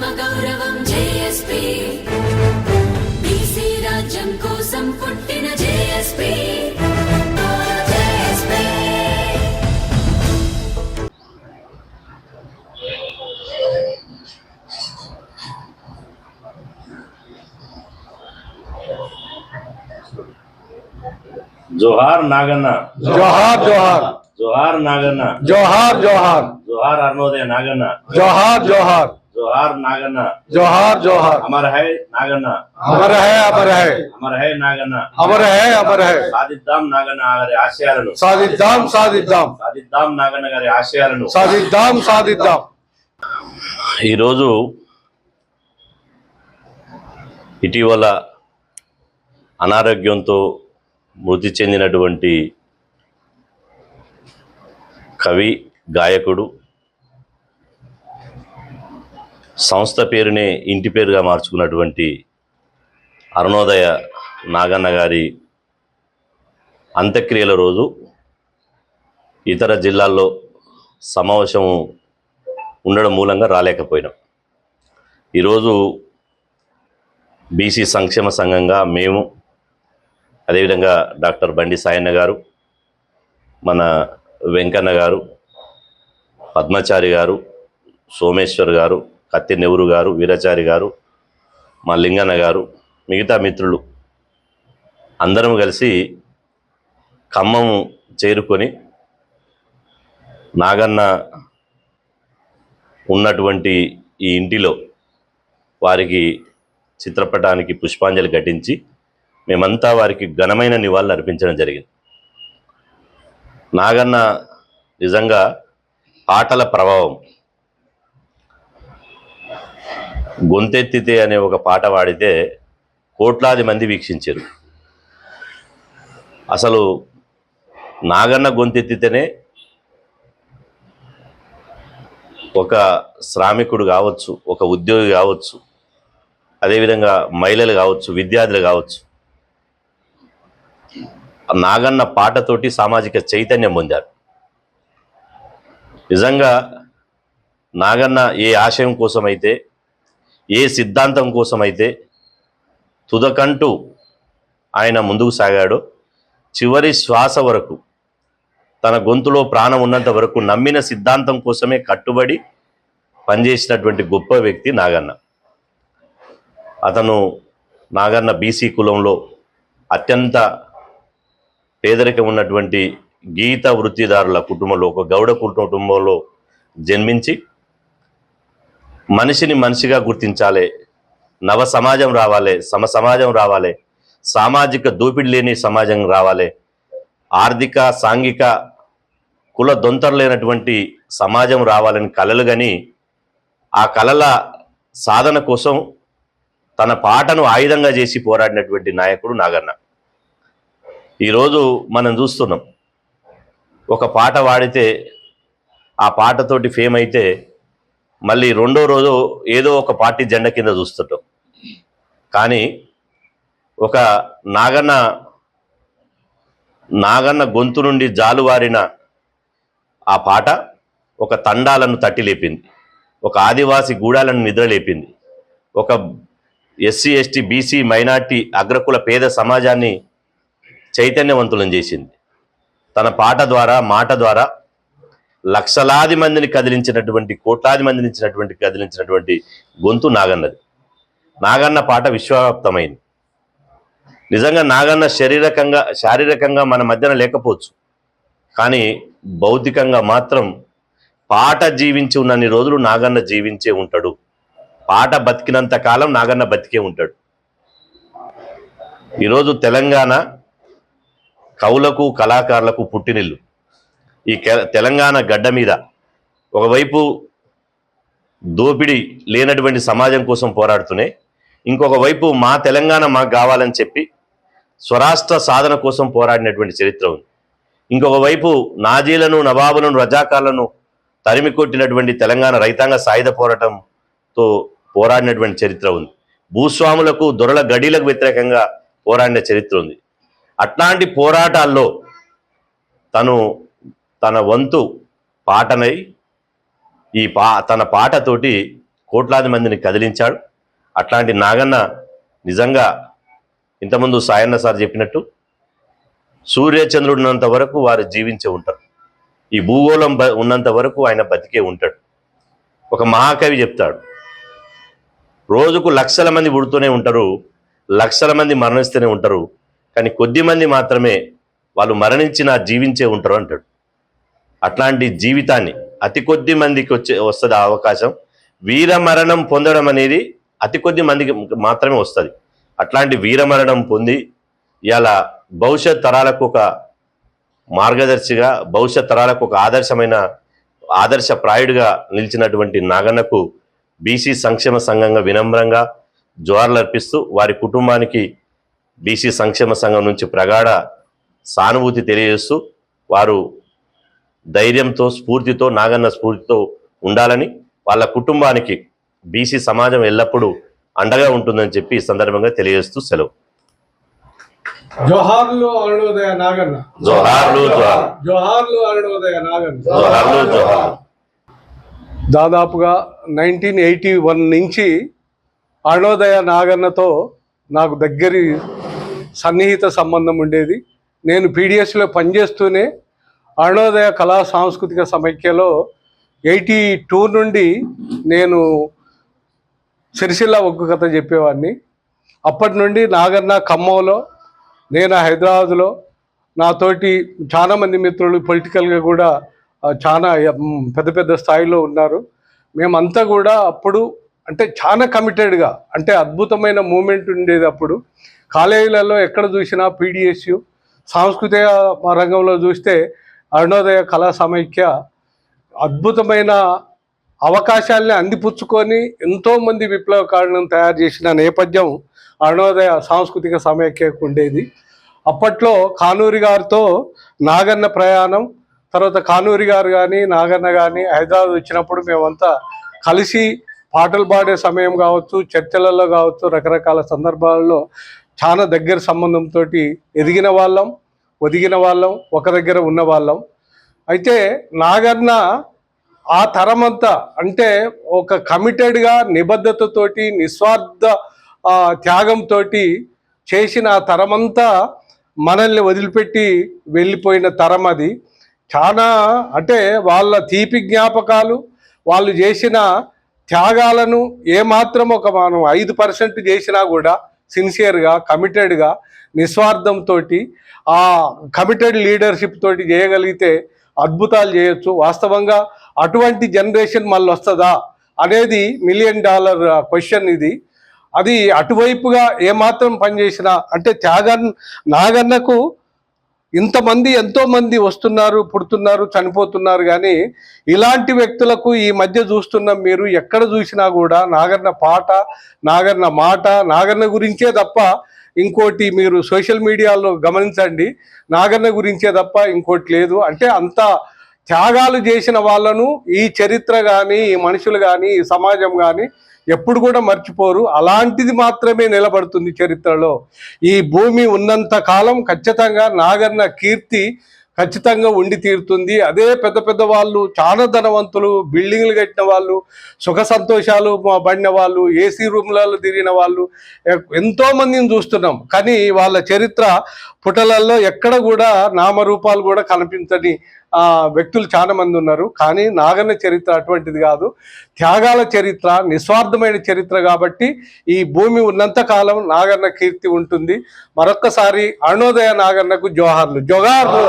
ఆత్మగౌరవం JSP BC రాజ్యం కోసం పుట్టిన జేఎస్పీ जोहार नागन्ना जोहार जोहार जोहार नागन्ना जोहार जोहार जोहार अरुणोदय नागन्ना जोहार जोहार जोहार नागन्ना जोहार जोहार अमर है नागन्ना अमर है अमर है अमर है नागन्ना अमर है अमर है సాధిద్దాం నాగన్న గారి ఆశయాలను సాధిద్దాం సాధిద్దాం సాధిద్దాం నాగన్న గారి ఆశయాలను సాధిద్దాం సాధిద్దాం. ఈరోజు ఇటీవల అనారోగ్యంతో మృతి చెందినటువంటి కవి గాయకుడు సంస్థ పేరునే ఇంటి పేరుగా మార్చుకున్నటువంటి అరుణోదయ నాగన్న గారి అంత్యక్రియల రోజు ఇతర జిల్లాల్లో సమావేశం ఉండడం మూలంగా రాలేకపోయినాం. ఈరోజు బీసీ సంక్షేమ సంఘంగా మేము, అదేవిధంగా డాక్టర్ బండి సాయన్న గారు, మన వెంకన్న గారు, పద్మచారి గారు, సోమేశ్వర్ గారు, కత్తి నెవరు గారు, వీరాచారి గారు, మా లింగన్న గారు, మిగతా మిత్రులు అందరం కలిసి ఖమ్మం చేరుకొని నాగన్న ఉన్నటువంటి ఈ ఇంటిలో వారికి చిత్రపటానికి పుష్పాంజలి ఘటించి మేమంతా వారికి ఘనమైన నివాళులు అర్పించడం జరిగింది. నాగన్న నిజంగా పాటల ప్రభావం, గొంతెత్తితే అనే ఒక పాట పాడితే కోట్లాది మంది వీక్షించారు. అసలు నాగన్న గొంతెత్తితేనే ఒక శ్రామికుడు కావచ్చు, ఒక ఉద్యోగి కావచ్చు, అదేవిధంగా మహిళలు కావచ్చు, విద్యార్థులు కావచ్చు, నాగన్న పాటతోటి సామాజిక చైతన్యం పొందారు. నిజంగా నాగన్న ఏ ఆశయం కోసమైతే, ఏ సిద్ధాంతం కోసమైతే తుదకంటూ ఆయన ముందుకు సాగాడో, చివరి శ్వాస వరకు తన గొంతులో ప్రాణం ఉన్నంత వరకు నమ్మిన సిద్ధాంతం కోసమే కట్టుబడి పనిచేసినటువంటి గొప్ప వ్యక్తి నాగన్న. నాగన్న బీసీ కులంలో అత్యంత పేదరికం ఉన్నటువంటి గీత వృత్తిదారుల కుటుంబంలో, ఒక గౌడ కుటుంబంలో జన్మించి మనిషిని మనిషిగా గుర్తించాలి, నవ సమాజం రావాలి, సమాజం రావాలి, సామాజిక దోపిడీ లేని సమాజం రావాలి, ఆర్థిక సాంఘిక కుల దొంతరు లేనటువంటి సమాజం రావాలని కలలు గని ఆ కలల సాధన కోసం తన పాటను ఆయుధంగా చేసి పోరాడినటువంటి నాయకుడు నాగన్న. ఈరోజు మనం చూస్తున్నాం, ఒక పాట పాడితే ఆ పాటతోటి ఫేమ్ అయితే మళ్ళీ రెండో రోజు ఏదో ఒక పార్టీ జెండా కింద చూస్తుంటాం. కానీ ఒక నాగన్న గొంతు నుండి జాలువారిన ఆ పాట ఒక తండాలను తట్టి లేపింది, ఒక ఆదివాసి గూడాలను నిద్రలేపింది, ఒక ఎస్సీ ఎస్టీ బీసీ మైనార్టీ అగ్రకుల పేద సమాజాన్ని చైతన్యవంతులను చేసింది. తన పాట ద్వారా, మాట ద్వారా లక్షలాది మందిని కదిలించినటువంటి, కోట్లాది మందిని కదిలించినటువంటి గొంతు నాగన్నది. నాగన్న పాట విశ్వవ్యాప్తమైంది. నిజంగా నాగన్న శారీరకంగా మన మధ్యన లేకపోవచ్చు, కానీ భౌతికంగా మాత్రం పాట జీవించి ఉన్నన్ని రోజులు నాగన్న జీవించే ఉంటాడు. పాట బతికినంత కాలం నాగన్న బతికే ఉంటాడు. ఈరోజు తెలంగాణ కవులకు, కళాకారులకు పుట్టినిల్లు. ఈ తెలంగాణ గడ్డ మీద ఒకవైపు దోపిడీ లేనటువంటి సమాజం కోసం పోరాడుతూనే, ఇంకొక వైపు మా తెలంగాణ మాకు కావాలని చెప్పి స్వరాష్ట్ర సాధన కోసం పోరాడినటువంటి చరిత్ర ఉంది. ఇంకొక వైపు నాజీలను, నవాబులను, రజాకార్లను తరిమి కొట్టినటువంటి తెలంగాణ రైతాంగ సాయుధ పోరాటంతో పోరాడినటువంటి చరిత్ర ఉంది. భూస్వాములకు, దొరల గడీలకు వ్యతిరేకంగా పోరాడిన చరిత్ర ఉంది. అట్లాంటి పోరాటాల్లో తన వంతు పాటనై తన పాటతోటి కోట్లాది మందిని కదిలించాడు. అట్లాంటి నాగన్న నిజంగా ఇంతకుముందు సాయన్న సార్ చెప్పినట్టు సూర్యచంద్రుడు ఉన్నంత వరకు వారు జీవించే ఉంటారు. ఈ భూగోళం ఉన్నంత వరకు ఆయన బతికే ఉంటాడు. ఒక మహాకవి చెప్తాడు, రోజుకు లక్షల మంది పుడుతూనే ఉంటారు, లక్షల మంది మరణిస్తూనే ఉంటారు, కానీ కొద్ది మంది మాత్రమే వాళ్ళు మరణించినా జీవించే ఉంటారు అంటాడు. అట్లాంటి జీవితాన్ని అతి కొద్ది మందికి వస్తుంది ఆ అవకాశం. వీరమరణం పొందడం అనేది అతి కొద్ది మందికి మాత్రమే వస్తుంది. అట్లాంటి వీరమరణం పొంది ఇలా భవిష్యత్ తరాలకు ఒక మార్గదర్శిగా, భవిష్యత్ తరాలకు ఒక ఆదర్శప్రాయుడిగా నిలిచినటువంటి నాగన్నకు బీసీ సంక్షేమ సంఘంగా వినమ్రంగా జోహార్లు అర్పిస్తూ వారి కుటుంబానికి బీసీ సంక్షేమ సంఘం నుంచి ప్రగాఢ సానుభూతి తెలియజేస్తూ వారు ధైర్యంతో, స్ఫూర్తితో, నాగన్న స్ఫూర్తితో ఉండాలని, వాళ్ళ కుటుంబానికి బీసీ సమాజం ఎల్లప్పుడూ అండగా ఉంటుందని చెప్పి ఈ సందర్భంగా తెలియజేస్తూ సెలవు. జోహార్లు అరుణోదయ నాగన్న. జోహార్లు జోహార్లు అరుణోదయ నాగన్న. జోహార్లు జోహార్లు. దాదాపుగా 1981 నుంచి అరుణోదయ నాగన్నతో నాకు దగ్గరి సన్నిహిత సంబంధం ఉండేది. నేను పీడిఎస్లో పనిచేస్తూనే అరుణోదయ కళా సాంస్కృతిక సమైక్యలో 82 నుండి నేను సిరిసిల్ల ఒగ్గు కథ చెప్పేవాడిని. అప్పటి నుండి నాగన్న ఖమ్మంలో, నేను హైదరాబాద్లో, నాతోటి చాలామంది మిత్రులు పొలిటికల్గా కూడా చాలా పెద్ద పెద్ద స్థాయిలో ఉన్నారు. మేమంతా కూడా అప్పుడు అంటే చాలా కమిటెడ్గా, అంటే అద్భుతమైన మూమెంట్ ఉండేది. అప్పుడు కాలేజీలలో ఎక్కడ చూసినా పీడిఎస్యు, సాంస్కృతిక రంగంలో చూస్తే అరుణోదయ కళా సమైక్య అద్భుతమైన అవకాశాలని అందిపుచ్చుకొని ఎంతోమంది విప్లవకారులను తయారు చేసిన నేపథ్యం అరుణోదయ సాంస్కృతిక సమైక్యకు ఉండేది. అప్పట్లో కానూరి గారితో నాగన్న ప్రయాణం, తర్వాత కానూరి గారు కానీ నాగన్న కానీ హైదరాబాద్ వచ్చినప్పుడు మేమంతా కలిసి పాటలు పాడే సమయం కావచ్చు, చర్చలలో కావచ్చు, రకరకాల సందర్భాలలో చాలా దగ్గర సంబంధంతో ఎదిగిన వాళ్ళం, ఒదిగిన వాళ్ళం, ఒక దగ్గర ఉన్న వాళ్ళం. అయితే నాగన్న ఆ తరమంతా అంటే ఒక కమిటెడ్గా, నిబద్ధతతోటి, నిస్వార్థ త్యాగంతో చేసిన ఆ తరమంతా మనల్ని వదిలిపెట్టి వెళ్ళిపోయిన తరం అది. చాలా అంటే వాళ్ళ తీపి జ్ఞాపకాలు, వాళ్ళు చేసిన త్యాగాలను ఏమాత్రం ఒక మనం 5% చేసినా కూడా సిన్సియర్గా, కమిటెడ్గా, నిస్వార్థంతో, ఆ కమిటెడ్ లీడర్షిప్ తోటి చేయగలిగితే అద్భుతాలు చేయొచ్చు. వాస్తవంగా అటువంటి జనరేషన్ మళ్ళీ వస్తుందా అనేది $1 మిలియన్ క్వశ్చన్ ఇది. అది అటువైపుగా ఏమాత్రం పనిచేసినా అంటే నాగన్నకు ఇంతమంది ఎంతోమంది వస్తున్నారు, పుడుతున్నారు, చనిపోతున్నారు, కానీ ఇలాంటి వ్యక్తులకు ఈ మధ్య చూస్తున్నాం. మీరు ఎక్కడ చూసినా కూడా నాగన్న పాట, నాగన్న మాట, నాగన్న గురించే తప్ప ఇంకోటి మీరు సోషల్ మీడియాలో గమనించండి, నాగన్న గురించే తప్ప ఇంకోటి లేదు. అంటే అంత త్యాగాలు చేసిన వాళ్ళను ఈ చరిత్ర కానీ, ఈ మనుషులు కానీ, ఈ సమాజం కానీ ఎప్పుడు కూడా మర్చిపోరు. అలాంటిది మాత్రమే నిలబడుతుంది చరిత్రలో. ఈ భూమి ఉన్నంత కాలం ఖచ్చితంగా నాగన్న కీర్తి ఖచ్చితంగా ఉండి తీరుతుంది. అదే పెద్ద పెద్ద వాళ్ళు, చాలా ధనవంతులు, బిల్డింగ్లు కట్టిన వాళ్ళు, సుఖ సంతోషాలు పడిన వాళ్ళు, ఏసీ రూమ్లలో తిరిగిన వాళ్ళు ఎంతోమందిని చూస్తున్నాం. కానీ వాళ్ళ చరిత్ర పుటలలో ఎక్కడ కూడా నామరూపాలు కూడా కనిపించని వ్యక్తులు చాలా మంది ఉన్నారు. కానీ నాగన్న చరిత్ర అటువంటిది కాదు, త్యాగాల చరిత్ర, నిస్వార్థమైన చరిత్ర. కాబట్టి ఈ భూమి ఉన్నంత కాలం నాగన్న కీర్తి ఉంటుంది. మరొక్కసారి అరుణోదయ నాగన్నకు జోహార్లు. జోహార్లు.